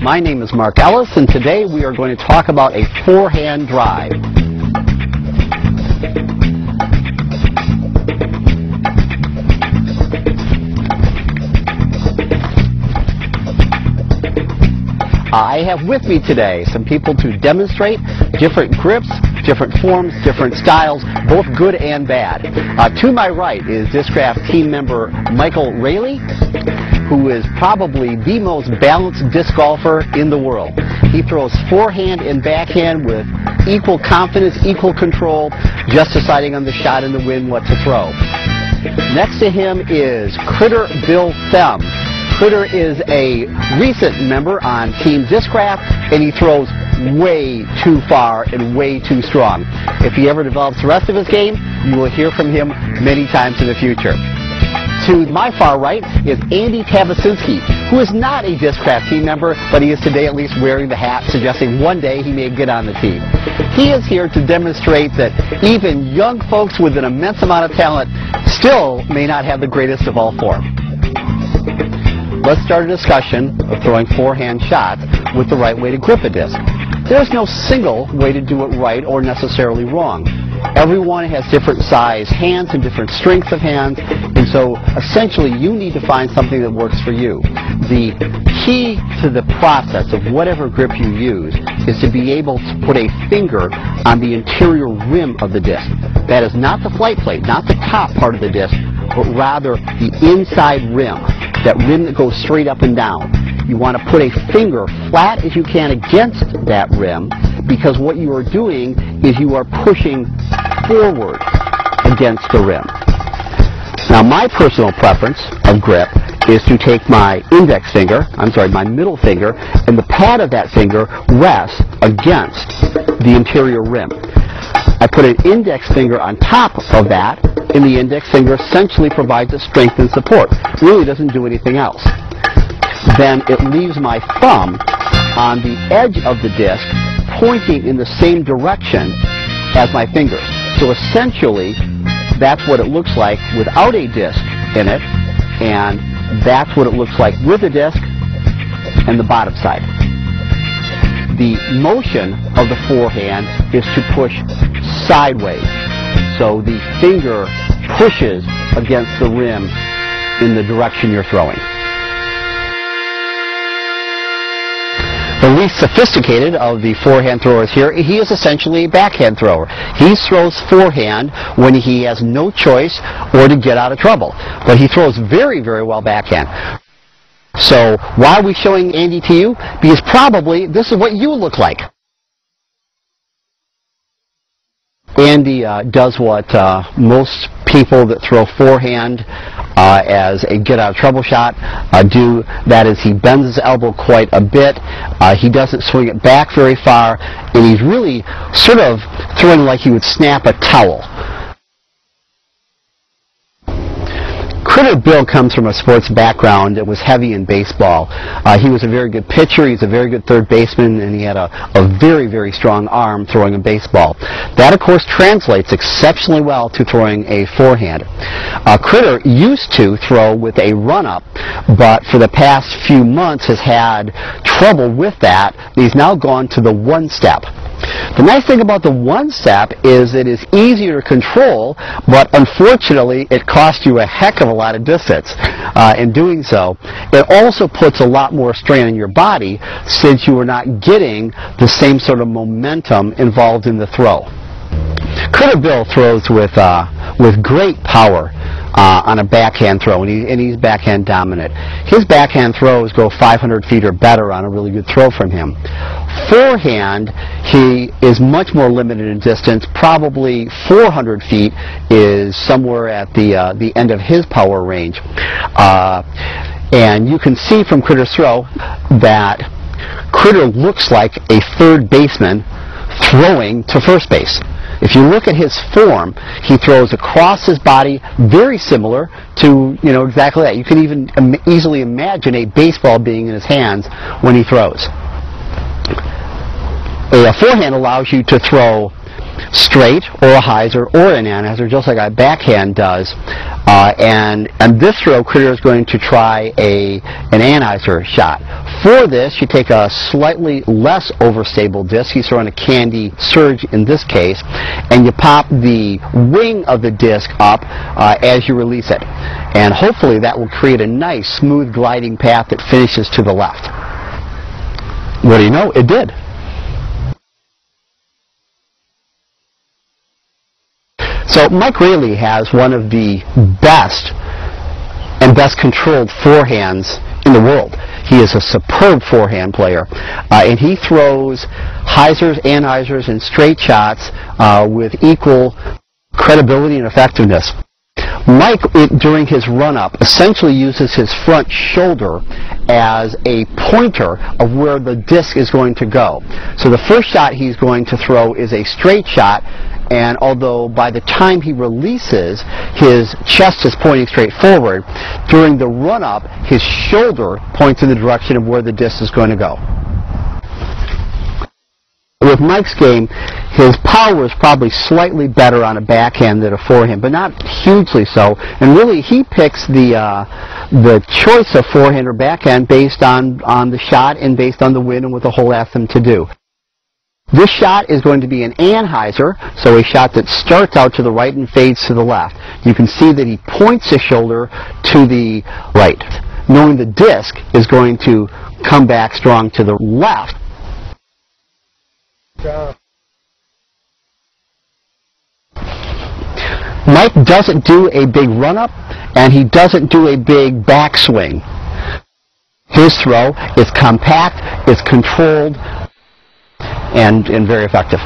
My name is Mark Ellis, and today we are going to talk about a forehand drive. I have with me today some people to demonstrate different grips, different forms, different styles, both good and bad. To my right is Discraft team member Michael Rayleigh, who is probably the most balanced disc golfer in the world. He throws forehand and backhand with equal confidence, equal control, just deciding on the shot and the wind what to throw. Next to him is Critter Bill Them. Critter is a recent member on Team Discraft, and he throws way too far and way too strong. If he ever develops the rest of his game, you will hear from him many times in the future. To my far right is Andy Tavasinski, who is not a Discraft team member, but he is today at least wearing the hat, suggesting one day he may get on the team. He is here to demonstrate that even young folks with an immense amount of talent still may not have the greatest of all form. Let's start a discussion of throwing forehand shots with the right way to grip a disc. There's no single way to do it right or necessarily wrong. Everyone has different size hands and different strengths of hands, and so essentially you need to find something that works for you. The key to the process of whatever grip you use is to be able to put a finger on the interior rim of the disc. That is not the flight plate, not the top part of the disc, but rather the inside rim, that rim that goes straight up and down. You want to put a finger flat as you can against that rim, because what you are doing is you are pushing forward against the rim. Now, my personal preference of grip is to take my my middle finger, and the pad of that finger rests against the interior rim. I put an index finger on top of that, and the index finger essentially provides a strength and support. It really doesn't do anything else. Then it leaves my thumb on the edge of the disc pointing in the same direction as my fingers. So essentially, that's what it looks like without a disc in it, and that's what it looks like with a disc and the bottom side. The motion of the forehand is to push sideways. So the finger pushes against the rim in the direction you're throwing. The least sophisticated of the forehand throwers here, he is essentially a backhand thrower. He throws forehand when he has no choice or to get out of trouble. But he throws very, very well backhand. So why are we showing Andy to you? Because probably this is what you look like. Andy does what most people that throw forehand as a get-out-of-trouble shot do. That is, he bends his elbow quite a bit. He doesn't swing it back very far, and he's really sort of throwing like he would snap a towel. Critter Bill comes from a sports background that was heavy in baseball. He was a very good pitcher, he's a very good third baseman, and he had a very, very strong arm throwing a baseball. That, of course, translates exceptionally well to throwing a forehand. Critter used to throw with a run-up, but for the past few months has had trouble with that. He's now gone to the one-step. The nice thing about the one-step is it is easier to control, but unfortunately it costs you a heck of a lot of distance in doing so. It also puts a lot more strain on your body since you are not getting the same sort of momentum involved in the throw. Critter Bill throws with great power on a backhand throw, and he's backhand dominant. His backhand throws go 500 feet or better on a really good throw from him. Forehand, he is much more limited in distance. Probably 400 feet is somewhere at the end of his power range. And you can see from Critter's throw that Critter looks like a third baseman throwing to first base. If you look at his form, he throws across his body, very similar to, exactly that. You can even easily imagine a baseball being in his hands when he throws. A forehand allows you to throw straight or a hyzer or an anhyzer, just like a backhand does. And this throw, Critter is going to try an anhyzer shot. For this, you take a slightly less overstable disc. He's throwing a Candy Surge in this case, and you pop the wing of the disc up as you release it. And hopefully that will create a nice, smooth gliding path that finishes to the left. What do you know? It did. So Mike Rayleigh has one of the best and best controlled forehands in the world. He is a superb forehand player, and he throws hyzers, anhyzers, and straight shots with equal credibility and effectiveness. Mike, during his run-up, essentially uses his front shoulder as a pointer of where the disc is going to go. So the first shot he's going to throw is a straight shot, and although by the time he releases, his chest is pointing straight forward, during the run-up, his shoulder points in the direction of where the disc is going to go. With Mike's game, his power is probably slightly better on a backhand than a forehand, but not hugely so. And really, he picks the choice of forehand or backhand based on the shot and based on the wind and what the hole asks him to do. This shot is going to be an anhyzer, so a shot that starts out to the right and fades to the left. You can see that he points his shoulder to the right, knowing the disc is going to come back strong to the left. Mike doesn't do a big run-up, and he doesn't do a big backswing. His throw is compact, it's controlled, and very effective.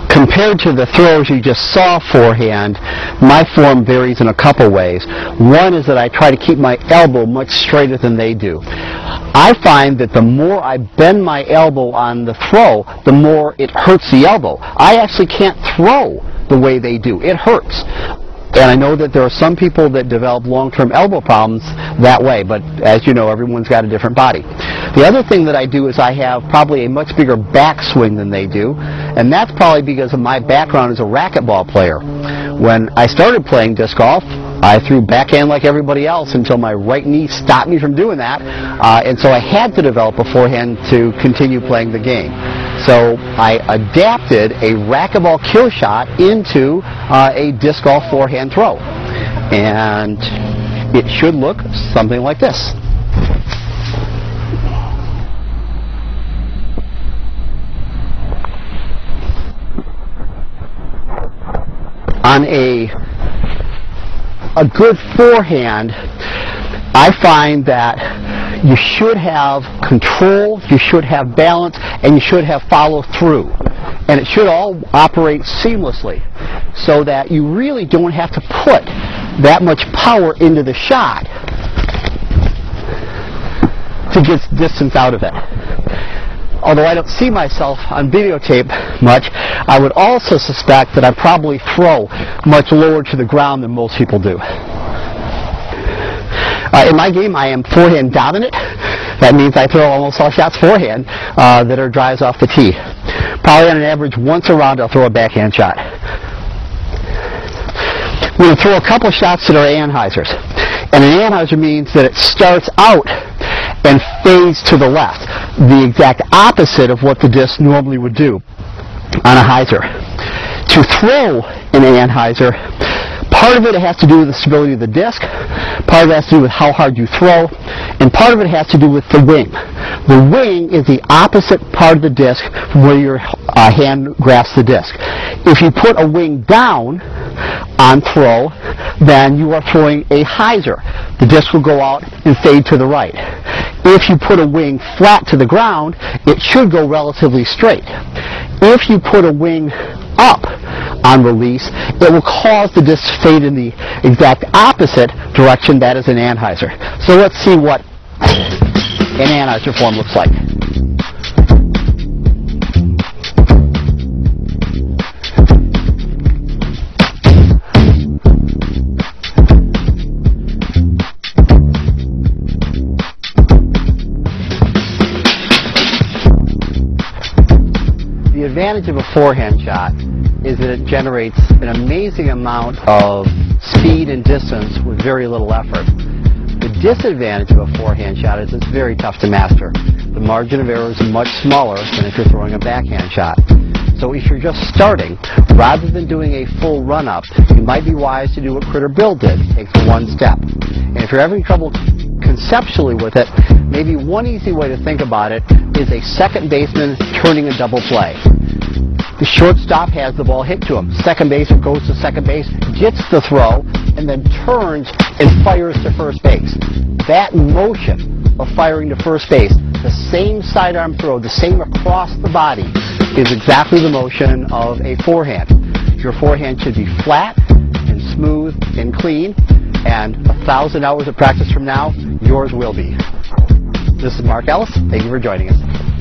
Compared to the throws you just saw forehand, my form varies in a couple ways. One is that I try to keep my elbow much straighter than they do. I find that the more I bend my elbow on the throw, the more it hurts the elbow. I actually can't throw the way they do. It hurts. And I know that there are some people that develop long-term elbow problems that way, but as you know, everyone's got a different body. The other thing that I do is I have probably a much bigger backswing than they do, and that's probably because of my background as a racquetball player. When I started playing disc golf, I threw backhand like everybody else until my right knee stopped me from doing that, and so I had to develop a forehand to continue playing the game. So I adapted a racquetball kill shot into a disc golf forehand throw, and it should look something like this. On a good forehand, I find that you should have control, you should have balance, and you should have follow through. And it should all operate seamlessly so that you really don't have to put that much power into the shot to get distance out of it. Although I don't see myself on videotape much, I would also suspect that I probably throw much lower to the ground than most people do. In my game, I am forehand dominant. That means I throw almost all shots forehand that are drives off the tee. Probably on an average, once a round, I'll throw a backhand shot. I'm going to throw a couple shots that are anhyzers. And an anhyzer means that it starts out and fades to the left, the exact opposite of what the disc normally would do on a hyzer. To throw an anhyzer, part of it has to do with the stability of the disc, part of it has to do with how hard you throw, and part of it has to do with the wing. The wing is the opposite part of the disc from where your hand grasps the disc. If you put a wing down on throw, then you are throwing a hyzer. The disc will go out and fade to the right. If you put a wing flat to the ground, it should go relatively straight. If you put a wing up on release, it will cause the disc to fade in the exact opposite direction. That is an anhyzer. So let's see what an anhyzer form looks like. The advantage of a forehand shot is that it generates an amazing amount of speed and distance with very little effort. The disadvantage of a forehand shot is it's very tough to master. The margin of error is much smaller than if you're throwing a backhand shot. So if you're just starting, rather than doing a full run-up, it might be wise to do what Critter Bill did, take the one step. And if you're having trouble conceptually with it, maybe one easy way to think about it is a second baseman turning a double play. The shortstop has the ball hit to him. Second baseman goes to second base, gets the throw, and then turns and fires to first base. That motion of firing to first base, the same sidearm throw, the same across the body, is exactly the motion of a forehand. Your forehand should be flat and smooth and clean, and 1,000 hours of practice from now, yours will be. This is Mark Ellis. Thank you for joining us.